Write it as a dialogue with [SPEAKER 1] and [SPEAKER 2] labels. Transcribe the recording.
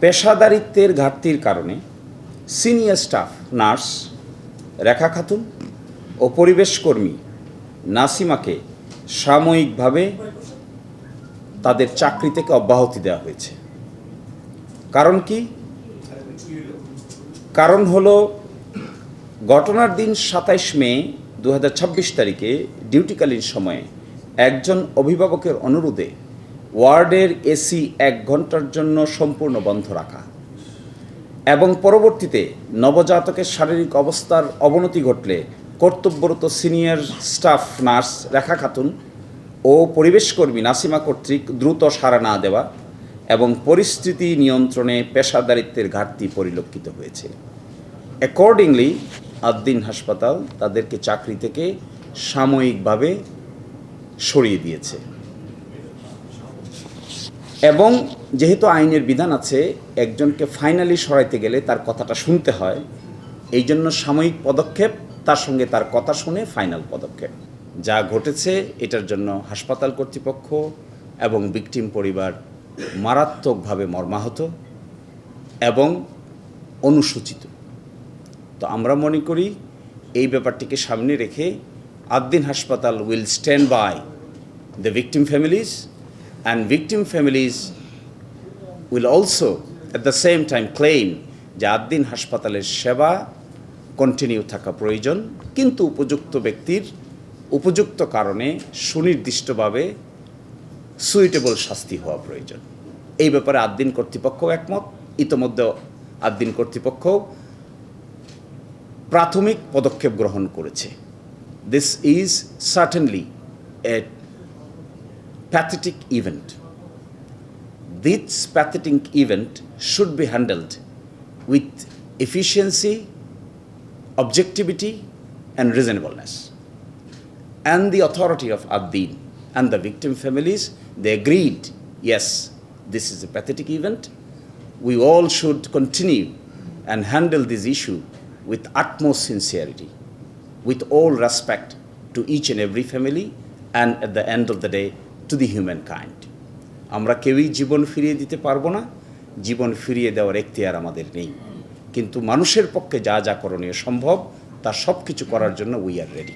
[SPEAKER 1] পেশাদারিত্বের ঘাটতির কারণে senior staff nurse রেখা খাতুন ও পরিবেশকর্মী নাসিমাকে সাময়িকভাবে তাদের চাকরি থেকে অব্যাহতি দেওয়া হয়েছে। কারণ কি? কারণ হলো ঘটনার দিন 27 মে 2026 তারিখে ডিউটিকালীন সময়ে একজন অভিভাবকের অনুরোধে ওয়ার্ডের এসি 1 ঘন্টার জন্য সম্পূর্ণ বন্ধ রাখা এবং পরবর্তীতে নবজাতকের শারীরিক অবস্থার অবনতি ঘটলে কর্তব্যরত সিনিয়র স্টাফ নার্স রেখা খাতুন ও পরিবেশকর্মী নাসিমা কর্তৃক দ্রুত সাড়া না দেওয়া এবং পরিস্থিতি নিয়ন্ত্রণে পেশাদারিত্বের ঘাটতি পরিলক্ষিত হয়েছে। অ্যাকর্ডিংলি আদ্দিন হাসপাতাল তাদেরকে চাকরি থেকে সাময়িকভাবে সরিয়ে দিয়েছে এবং যেহেতু আইনের বিধান আছে একজনকে ফাইনালি সরাইতে গেলে তার কথাটা শুনতে হয়, এই জন্য সাময়িক পদক্ষেপ, তার সঙ্গে তার কথা শুনে ফাইনাল পদক্ষেপ। যা ঘটেছে এটার জন্য হাসপাতাল কর্তৃপক্ষ এবং ভিকটিম পরিবার মারাত্মকভাবে মর্মাহত এবং অনুশোচিত। তো আমরা মনে করি এই ব্যাপারটিকে সামনে রেখে আদ্দিন হাসপাতাল will stand by the victim families and victim families will also at the same time claim যে আদ্দিন হাসপাতালের সেবা কন্টিনিউ থাকা প্রয়োজন, কিন্তু উপযুক্ত ব্যক্তির উপযুক্ত কারণে সুনির্দিষ্টভাবে সুইটেবল শাস্তি হওয়া প্রয়োজন। এই ব্যাপারে আদ্দিন কর্তৃপক্ষ একমত। ইতোমধ্যে আদ্দিন কর্তৃপক্ষ প্রাথমিক পদক্ষেপ গ্রহণ করেছে। This is certainly A pathetic event. This pathetic event should be handled with efficiency, objectivity and reasonableness. And the authority of Addin and the victim families, they agreed, yes, this is a pathetic event. We all should continue and handle this issue with utmost sincerity, with all respect to each and every family, and at the end of the day, to the humankind. আমরা কেউই জীবন ফিরিয়ে দিতে পারবো না, জীবন ফিরিয়ে দেওয়ার এখতিয়ার আমাদের নেই, কিন্তু মানুষের পক্ষে যা যা করণীয় সম্ভব তার সব কিছু করার জন্য উই আর রেডি।